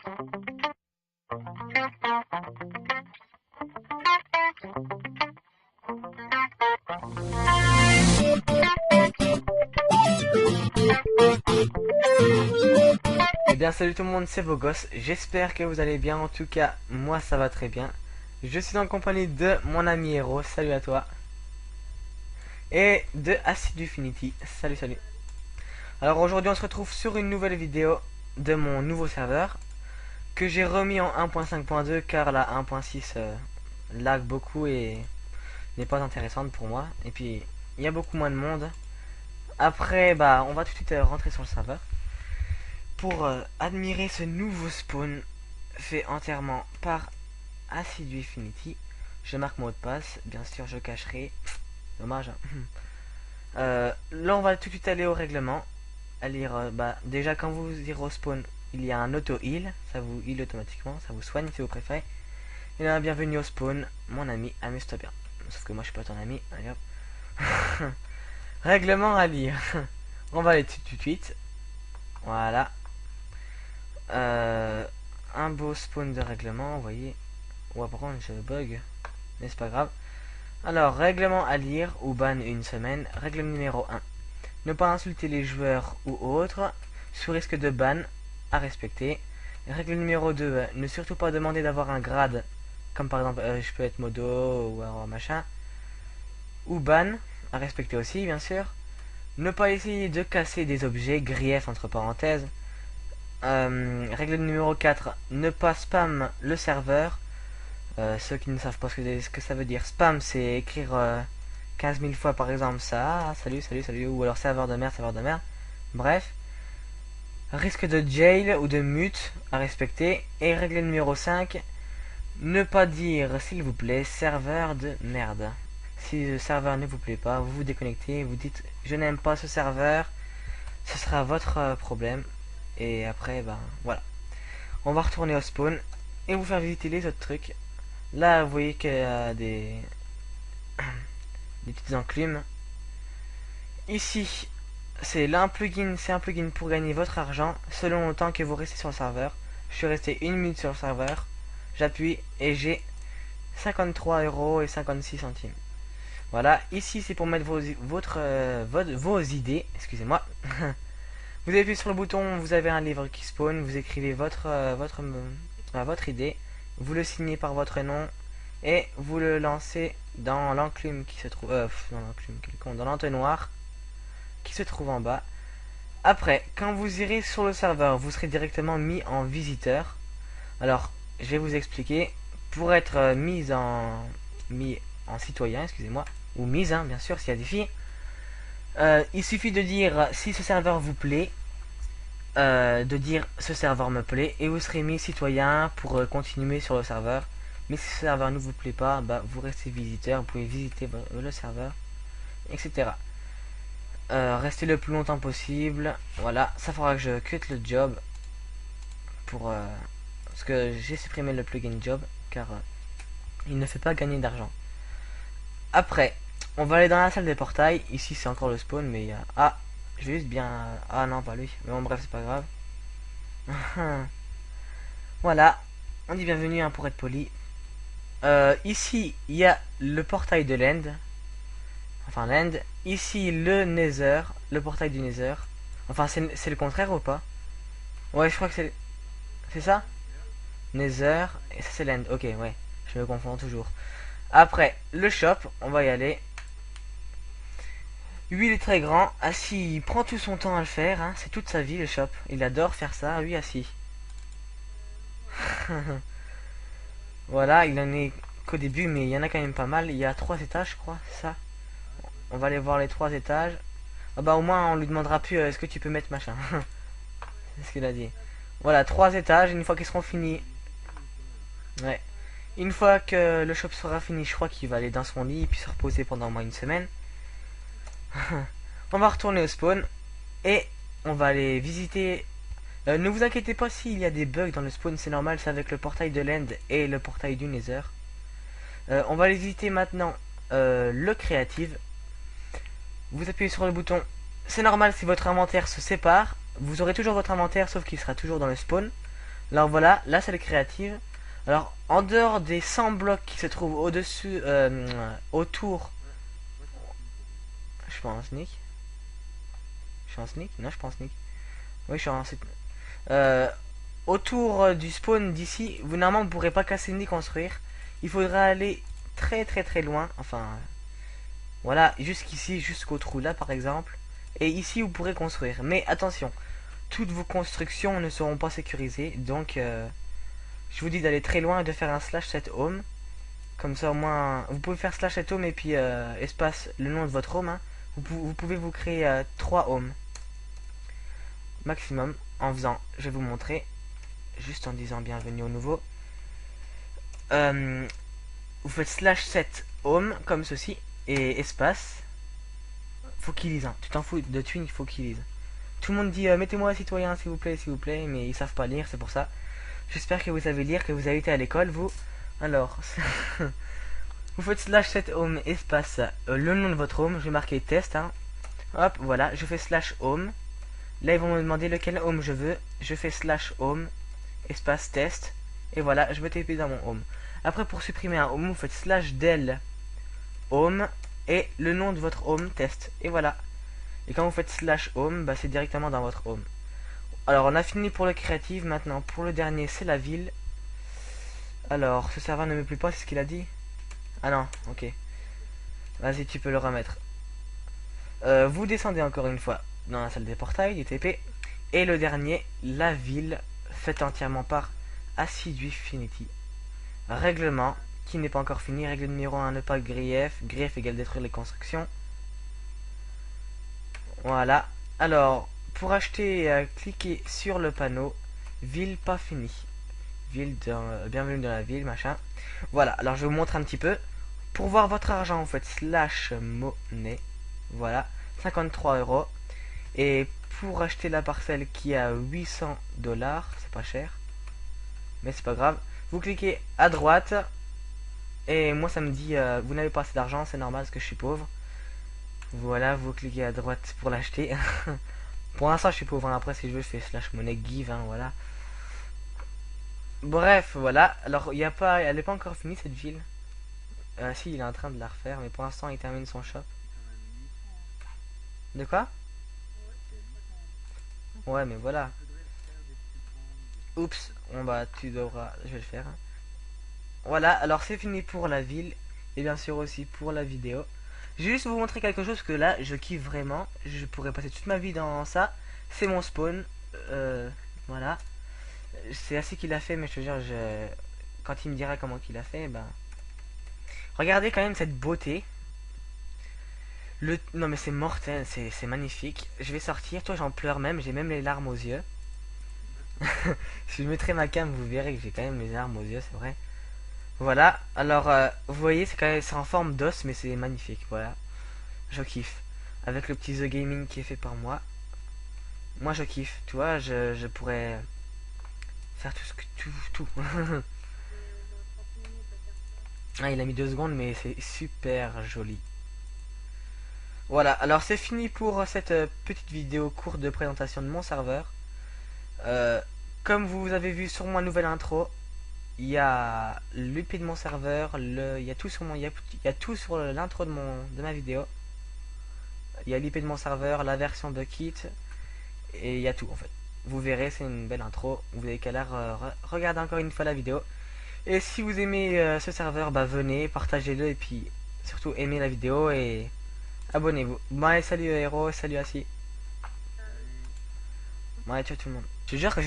Eh bien salut tout le monde, c'est Vogos, j'espère que vous allez bien, en tout cas moi ça va très bien. Je suis en compagnie de mon ami Hero, salut à toi. Et de Acidufinity, salut salut. Alors aujourd'hui on se retrouve sur une nouvelle vidéo de mon nouveau serveur que j'ai remis en 1.5.2 car la 1.6 lag beaucoup et n'est pas intéressante pour moi. Et puis il y a beaucoup moins de monde. Après bah on va tout de suite rentrer sur le serveur pour admirer ce nouveau spawn fait entièrement par Acidufinity. Je marque mot de passe, bien sûr je cacherai. Dommage. Là on va tout de suite aller au règlement. À lire, déjà quand vous irez au spawn, il y a un auto heal, ça vous heal automatiquement, ça vous soigne si vous préférez. Et là, bienvenue au spawn, mon ami, amuse-toi bien. Sauf que moi je suis pas ton ami, allez hop. Règlement à lire. On va aller tout de suite. Voilà. Un beau spawn de règlement, vous voyez. Ouais, par contre je bug, mais c'est pas grave. Alors, règlement à lire ou ban une semaine. Règle numéro 1. Ne pas insulter les joueurs ou autres, sous risque de ban, à respecter. Règle numéro 2. Ne surtout pas demander d'avoir un grade, comme par exemple je peux être modo ou machin. Ou ban, à respecter aussi bien sûr. Ne pas essayer de casser des objets, grief entre parenthèses. Règle numéro 4. Ne pas spam le serveur. Ceux qui ne savent pas ce que ça veut dire, spam c'est écrire 15 000 fois par exemple ça, salut, salut, salut, ou alors serveur de merde, serveur de merde. Bref. Risque de jail ou de mute à respecter. Et règle numéro 5. Ne pas dire s'il vous plaît serveur de merde. Si le serveur ne vous plaît pas, vous vous déconnectez, vous dites je n'aime pas ce serveur. Ce sera votre problème. Et après, ben voilà. On va retourner au spawn et vous faire visiter les autres trucs. Là, vous voyez qu'il y a des petites enclumes. Ici, c'est un plugin pour gagner votre argent selon le temps que vous restez sur le serveur. Je suis resté 1 minute sur le serveur. J'appuie et j'ai 53,56 €. Voilà, ici c'est pour mettre vos idées, excusez-moi. Vous appuyez sur le bouton, vous avez un livre qui spawn, vous écrivez votre idée, vous le signez par votre nom et vous le lancez dans l'enclume qui se trouve dans l'entonnoir qui se trouve en bas. Après, quand vous irez sur le serveur, vous serez directement mis en visiteur. Alors, je vais vous expliquer. Pour être mis en citoyen, excusez-moi, ou mise, hein, bien sûr, s'il y a des filles, il suffit de dire si ce serveur vous plaît, de dire ce serveur me plaît, et vous serez mis citoyen pour continuer sur le serveur. Mais si ce serveur ne vous plaît pas, bah, vous restez visiteur, vous pouvez visiter le serveur, etc. Rester le plus longtemps possible. Voilà, ça fera que je quitte le job pour parce que j'ai supprimé le plugin job car il ne fait pas gagner d'argent. Après, on va aller dans la salle des portails. Ici, c'est encore le spawn, mais il y a je vais juste bien non, pas lui. Mais bon, bref, c'est pas grave. Voilà, on dit bienvenue hein, pour être poli. Ici, il y a le portail de l'end. Enfin, l'end. Ici, le Nether, le portail du Nether. Enfin, c'est le contraire ou pas? Ouais, je crois que c'est ça. Nether, et ça c'est l'end. Ok, ouais, je me confonds toujours. Après, le shop, on va y aller. Lui, il est très grand. Assis, il prend tout son temps à le faire. Hein. C'est toute sa vie, le shop. Il adore faire ça, lui, assis. Voilà, il en est qu'au début, mais il y en a quand même pas mal. Il y a 3 étages, je crois, c'est ça. On va aller voir les 3 étages. Ah bah au moins on lui demandera plus est-ce que tu peux mettre machin. C'est ce qu'il a dit. Voilà, 3 étages, une fois qu'ils seront finis. Ouais. Une fois que le shop sera fini, je crois qu'il va aller dans son lit et puis se reposer pendant au moins une semaine. On va retourner au spawn et on va aller visiter. Ne vous inquiétez pas s'il y a des bugs dans le spawn, c'est normal, c'est avec le portail de l'end et le portail du Nether. On va aller visiter maintenant le creative. Vous appuyez sur le bouton. C'est normal si votre inventaire se sépare. Vous aurez toujours votre inventaire sauf qu'il sera toujours dans le spawn. Alors voilà, là c'est le créative. Alors en dehors des 100 blocs qui se trouvent au-dessus, autour, je suis pas en sneak. Je suis en sneak? Non, je suis pas en sneak. Oui, je suis en sneak. Euh, autour du spawn d'ici, vous normalement ne pourrez pas casser ni construire. Il faudra aller très très très loin. Enfin, voilà, jusqu'ici, jusqu'au trou là par exemple. Et ici, vous pourrez construire. Mais attention, toutes vos constructions ne seront pas sécurisées. Donc, je vous dis d'aller très loin et de faire un slash set home. Comme ça, au moins, vous pouvez faire slash set home et puis espace le nom de votre home. Hein. Vous pouvez vous créer 3 homes maximum en faisant, je vais vous montrer, juste en disant bienvenue au nouveau. Vous faites slash set home comme ceci et espace. Faut qu'il lise, hein. Tu t'en fous de Twin, il faut qu'il lise. Tout le monde dit mettez-moi citoyen s'il vous plaît, mais ils savent pas lire, c'est pour ça. J'espère que vous savez lire, que vous avez été à l'école, vous. Alors, vous faites slash set home espace le nom de votre home, je vais marquer test. Hein. Hop, voilà, je fais slash home. Là, ils vont me demander lequel home je veux. Je fais slash home espace test. Et voilà, je vais taper dans mon home. Après, pour supprimer un home, vous faites slash del home et le nom de votre home test. Et voilà. Et quand vous faites slash home, bah, c'est directement dans votre home. Alors, on a fini pour le créatif. Maintenant, pour le dernier, c'est la ville. Alors, ce serveur ne me plaît pas, c'est ce qu'il a dit. Ah non, ok. Vas-y, tu peux le remettre. Vous descendez encore une fois dans la salle des portails, du TP. Et le dernier, la ville, faite entièrement par Assiduinity. Règlement, qui n'est pas encore fini. Règle numéro 1, ne pas grief. Grief égale détruire les constructions. Voilà. Alors, pour acheter, cliquez sur le panneau. Ville pas finie. Ville bienvenue dans la ville, machin. Voilà, alors je vais vous montrer un petit peu. Pour voir votre argent, vous faites slash monnaie. Voilà, 53 euros. Et pour acheter la parcelle qui a 800 dollars, c'est pas cher. Mais c'est pas grave. Vous cliquez à droite. Et moi ça me dit, vous n'avez pas assez d'argent, c'est normal parce que je suis pauvre. Voilà, vous cliquez à droite pour l'acheter. Pour l'instant je suis pauvre, hein. Après si je veux je fais slash monnaie give, hein, voilà. Bref, voilà. Alors, il y a pas, elle n'est pas encore finie cette ville. Si, il est en train de la refaire, mais pour l'instant, il termine son shop. De quoi? Ouais, mais voilà. Oups, on va, tu devras, je vais le faire. Hein. Voilà, alors c'est fini pour la ville et bien sûr aussi pour la vidéo. Je vais juste vous montrer quelque chose que là, je kiffe vraiment. Je pourrais passer toute ma vie dans ça. C'est mon spawn. Voilà. C'est assez qu'il a fait, mais je te jure, quand il me dira comment qu'il a fait, ben... Regardez quand même cette beauté. Non mais c'est mortel, c'est magnifique. Je vais sortir, toi j'en pleure même, j'ai même les larmes aux yeux. Si je mettrai ma cam, vous verrez que j'ai quand même les larmes aux yeux, c'est vrai. Voilà, alors vous voyez, c'est en forme d'os, mais c'est magnifique, voilà. Je kiffe. Avec le petit The Gaming qui est fait par moi. Moi je kiffe, tu vois, je pourrais faire tout ce que... Tout. Ah, il a mis 2 secondes, mais c'est super joli. Voilà, alors c'est fini pour cette petite vidéo courte de présentation de mon serveur. Comme vous avez vu sur ma nouvelle intro, il y a l'UP de mon serveur, il y a tout sur il y a tout sur l'intro de ma vidéo. Il y a l'IP de mon serveur, la version de kit, et il y a tout en fait. Vous verrez, c'est une belle intro. Vous avez qu'à regarder encore une fois la vidéo. Et si vous aimez ce serveur, bah venez, partagez-le et puis surtout aimez la vidéo et abonnez-vous. Bon allez, salut héros, salut Assis. Bon allez, ciao tout le monde. Je te jure que